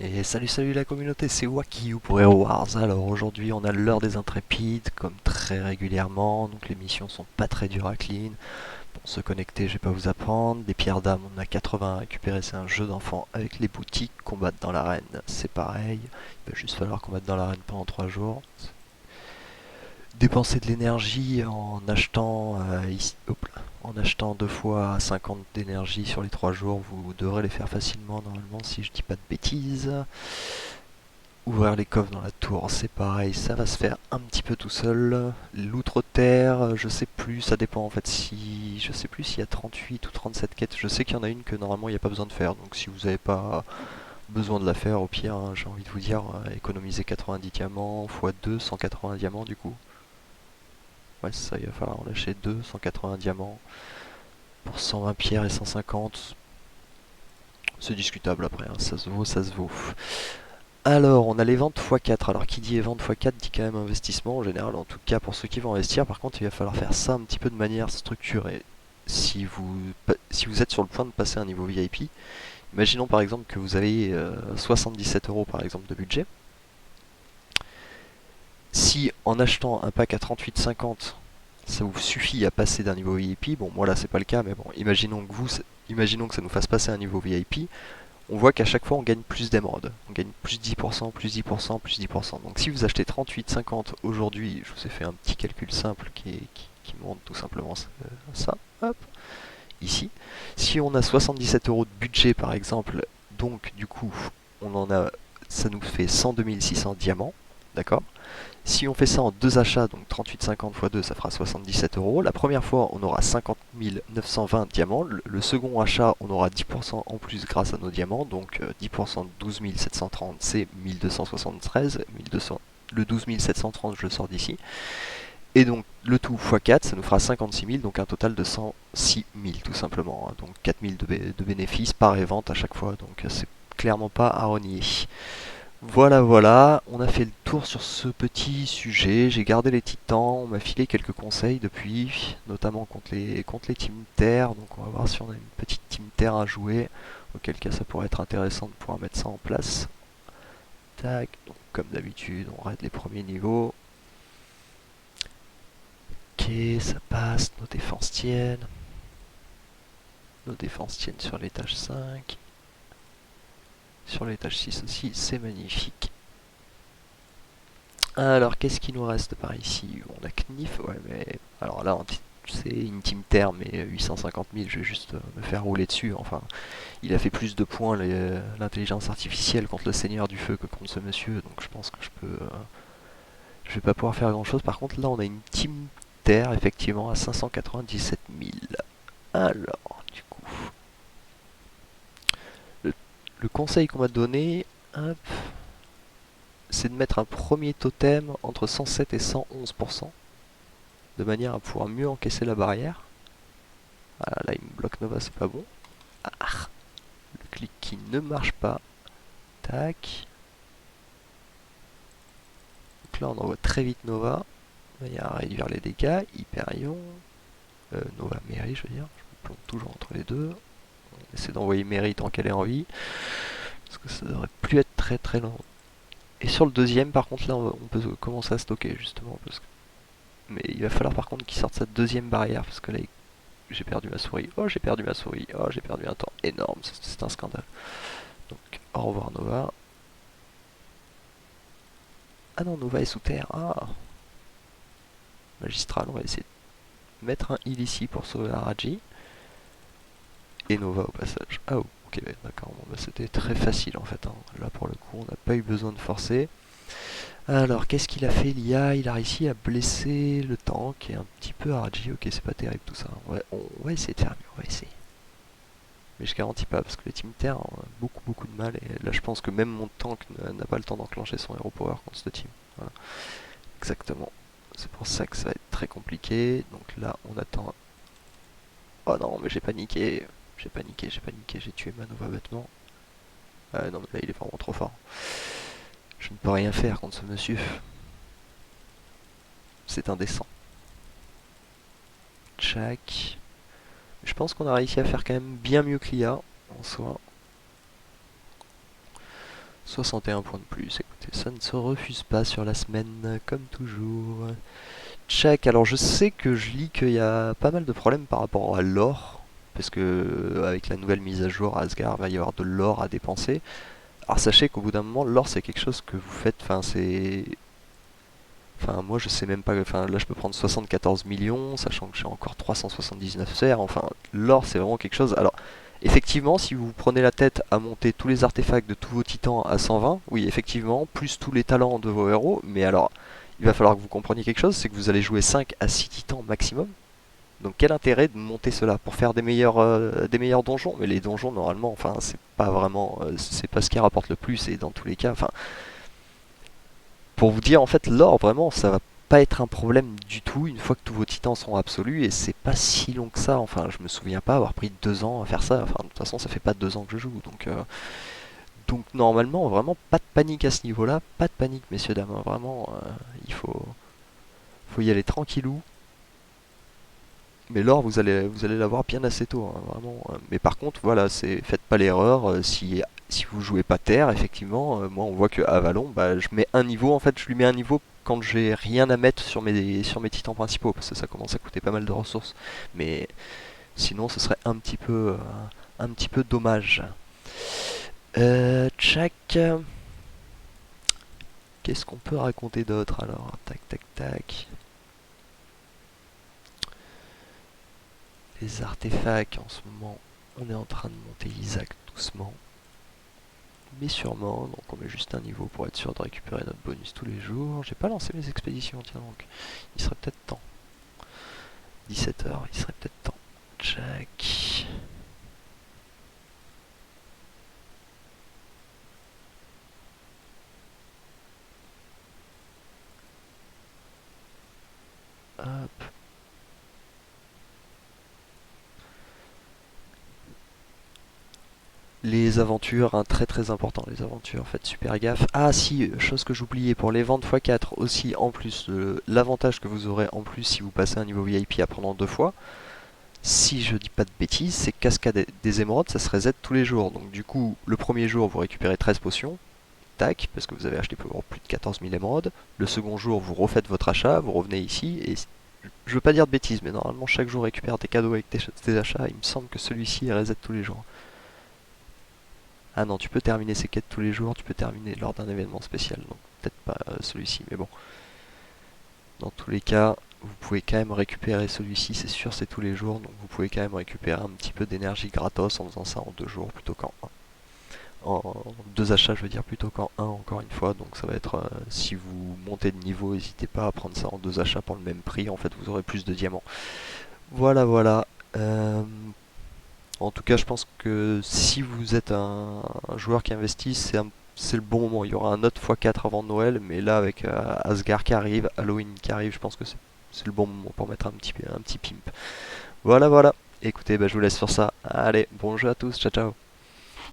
Et salut la communauté, c'est Wakiu pour Hero Wars. Alors aujourd'hui on a l'heure des intrépides, comme très régulièrement, donc les missions sont pas très dures à clean. Pour se connecter, je vais pas vous apprendre. Des pierres d'âme, on a 80 à récupérer, c'est un jeu d'enfant avec les boutiques. Combattre dans l'arène, c'est pareil. Il va juste falloir combattre dans l'arène pendant 3 jours. Dépenser de l'énergie en achetant en achetant 2 fois 50 d'énergie sur les 3 jours, vous devrez les faire facilement normalement si je dis pas de bêtises. Ouvrir les coffres dans la tour, c'est pareil, ça va se faire un petit peu tout seul. L'outre-terre, je sais plus, ça dépend en fait si... Je sais plus s'il y a 38 ou 37 quêtes, je sais qu'il y en a une que normalement il n'y a pas besoin de faire, donc si vous n'avez pas besoin de la faire, au pire, hein, j'ai envie de vous dire, économiser 90 diamants, x 2, 180 diamants du coup. Ouais, c'est ça, il va falloir en lâcher 2, 180 diamants, pour 120 pierres et 150. C'est discutable après, hein, ça se vaut, ça se vaut. Alors, on a les ventes x4. Alors, qui dit vente x4 dit quand même investissement en général, en tout cas pour ceux qui vont investir. Par contre, il va falloir faire ça un petit peu de manière structurée. Si vous êtes sur le point de passer un niveau VIP, imaginons par exemple que vous avez 77 euros par exemple de budget. Si en achetant un pack à 38,50, ça vous suffit à passer d'un niveau VIP, bon, moi là c'est pas le cas, mais bon, imaginons que ça nous fasse passer un niveau VIP. On voit qu'à chaque fois on gagne plus d'émeraude. On gagne plus 10%, plus 10%, plus 10%. Donc si vous achetez 38,50 aujourd'hui, je vous ai fait un petit calcul simple qui montre tout simplement ça. Hop, ici. Si on a 77 euros de budget par exemple, donc du coup on en a, ça nous fait 102 600 diamants, d'accord. Si on fait ça en deux achats, donc 38,50 x 2, ça fera 77 euros. La première fois, on aura 50 920 diamants. Le second achat, on aura 10% en plus grâce à nos diamants. Donc 10% de 12 730, c'est 1273. 1200, le 12 730, je le sors d'ici. Et donc le tout x 4, ça nous fera 56 000, donc un total de 106 000 tout simplement, hein. Donc 4 000 de bénéfices par évente à chaque fois, donc c'est clairement pas à renier. Voilà, on a fait le tour sur ce petit sujet. J'ai gardé les titans, on m'a filé quelques conseils depuis, notamment contre les Team Terre. Donc on va voir si on a une petite Team Terre à jouer, auquel cas ça pourrait être intéressant de pouvoir mettre ça en place. Tac, donc comme d'habitude, on raid les premiers niveaux. Ok, ça passe, nos défenses tiennent. Nos défenses tiennent sur l'étage 5. Sur l'étage 6 aussi, c'est magnifique. Alors, qu'est-ce qui nous reste par ici? On a Knif, ouais, mais... Alors là, c'est une team terre, mais 850 000, je vais juste me faire rouler dessus. Enfin, il a fait plus de points, l'intelligence artificielle, contre le Seigneur du Feu que contre ce monsieur, donc je pense que je peux... je vais pas pouvoir faire grand-chose. Par contre, là, on a une team terre, effectivement, à 597 000. Alors, du coup... Le, le conseil qu'on m'a donné... Hop, c'est de mettre un premier totem entre 107 et 111%, de manière à pouvoir mieux encaisser la barrière. Ah là, il me bloque Nova, c'est pas bon. Ah, le clic qui ne marche pas. Tac. Donc là, on envoie très vite Nova, de manière à réduire les dégâts. Hyperion. Nova Mary, je veux dire. Je me plante toujours entre les deux. On essaie d'envoyer Mary tant qu'elle est en vie, parce que ça devrait plus être très long. Et sur le deuxième, par contre, là, on peut commencer à stocker, justement. Mais il va falloir, par contre, qu'il sorte sa deuxième barrière, parce que là, j'ai perdu ma souris. Oh, j'ai perdu ma souris. Oh, j'ai perdu un temps énorme. C'est un scandale. Donc, au revoir Nova. Ah non, Nova est sous terre. Ah, magistral, on va essayer de mettre un heal ici pour sauver la Raji. Et Nova au passage. Ah, oh, ok, d'accord. Bon, bah, c'était très facile en fait, hein. Là, pour le coup, on n'a pas eu besoin de forcer. Alors, qu'est-ce qu'il a fait l'IA? Il a réussi à blesser le tank et un petit peu Raji. Ok, c'est pas terrible tout ça. On va essayer de faire mieux. On va essayer. Mais je garantis pas parce que les Team Terre ont beaucoup de mal. Et là, je pense que même mon tank n'a pas le temps d'enclencher son Hero Power contre ce team. Voilà. Exactement. C'est pour ça que ça va être très compliqué. Donc là, on attend. Oh non, mais j'ai paniqué. J'ai tué ma Nova bêtement. Non, mais là, il est vraiment trop fort. Je ne peux rien faire contre ce monsieur. C'est indécent. Tchac. Je pense qu'on a réussi à faire quand même bien mieux que l'IA en soi. 61 points de plus, écoutez, ça ne se refuse pas sur la semaine, comme toujours. Check, alors je sais que je lis qu'il y a pas mal de problèmes par rapport à l'or, parce que avec la nouvelle mise à jour à Asgard, il va y avoir de l'or à dépenser. Alors sachez qu'au bout d'un moment, l'or c'est quelque chose que vous faites, enfin c'est... Enfin moi je sais même pas, enfin là je peux prendre 74 millions, sachant que j'ai encore 379 serres, enfin l'or c'est vraiment quelque chose... Alors effectivement si vous prenez la tête à monter tous les artefacts de tous vos titans à 120, oui effectivement, plus tous les talents de vos héros, mais alors il va falloir que vous compreniez quelque chose, c'est que vous allez jouer 5 à 6 titans maximum. Donc quel intérêt de monter cela pour faire des meilleurs donjons? Mais les donjons normalement, enfin c'est pas vraiment, c'est pas ce qui rapporte le plus et dans tous les cas, enfin pour vous dire en fait l'or vraiment ça va pas être un problème du tout une fois que tous vos titans seront absolus et c'est pas si long que ça. Enfin je me souviens pas avoir pris 2 ans à faire ça. Enfin de toute façon ça fait pas 2 ans que je joue donc normalement vraiment pas de panique à ce niveau-là, pas de panique messieurs dames, hein. Vraiment il faut y aller tranquillou. Mais l'or, vous allez l'avoir bien assez tôt, hein, vraiment. Mais par contre, voilà, faites pas l'erreur. Si vous jouez pas terre, effectivement, moi on voit que Avalon, bah, je mets un niveau. En fait, je lui mets un niveau quand j'ai rien à mettre sur mes titans principaux, parce que ça commence à coûter pas mal de ressources. Mais sinon, ce serait un petit peu dommage. Tchac. Qu'est-ce qu'on peut raconter d'autre alors? Tac, tac, tac. Les artefacts, en ce moment, on est en train de monter Isaac doucement, mais sûrement. Donc on met juste un niveau pour être sûr de récupérer notre bonus tous les jours. J'ai pas lancé mes expéditions, tiens donc. Il serait peut-être temps. 17h, il serait peut-être temps. Check. Hop. Les aventures, hein, très très important, les aventures, faites super gaffe. Ah si, chose que j'oubliais, pour les ventes x4 aussi, en plus, l'avantage que vous aurez en plus si vous passez un niveau VIP apprenant 2 fois, si je dis pas de bêtises, c'est cascade des émeraudes, ça se reset tous les jours. Donc du coup, le premier jour, vous récupérez 13 potions, tac, parce que vous avez acheté pour plus de 14 000 émeraudes. Le second jour, vous refaites votre achat, vous revenez ici, et je veux pas dire de bêtises, mais normalement, chaque jour, récupère des cadeaux avec tes achats. Il me semble que celui-ci est reset tous les jours. Ah non, tu peux terminer ces quêtes tous les jours, tu peux terminer lors d'un événement spécial, donc peut-être pas celui-ci, mais bon. Dans tous les cas, vous pouvez quand même récupérer celui-ci, c'est sûr, c'est tous les jours, donc vous pouvez quand même récupérer un petit peu d'énergie gratos en faisant ça en 2 jours plutôt qu'en un. En 2 achats, je veux dire, plutôt qu'en un, encore une fois, donc ça va être, si vous montez de niveau, n'hésitez pas à prendre ça en 2 achats pour le même prix, en fait vous aurez plus de diamants. Voilà, voilà. En tout cas, je pense que si vous êtes un joueur qui investit, c'est le bon moment. Il y aura un autre x4 avant Noël, mais là, avec Asgard qui arrive, Halloween qui arrive, je pense que c'est le bon moment pour mettre un petit pimp. Voilà, voilà. Écoutez, bah, je vous laisse sur ça. Allez, bon jeu à tous, ciao ciao.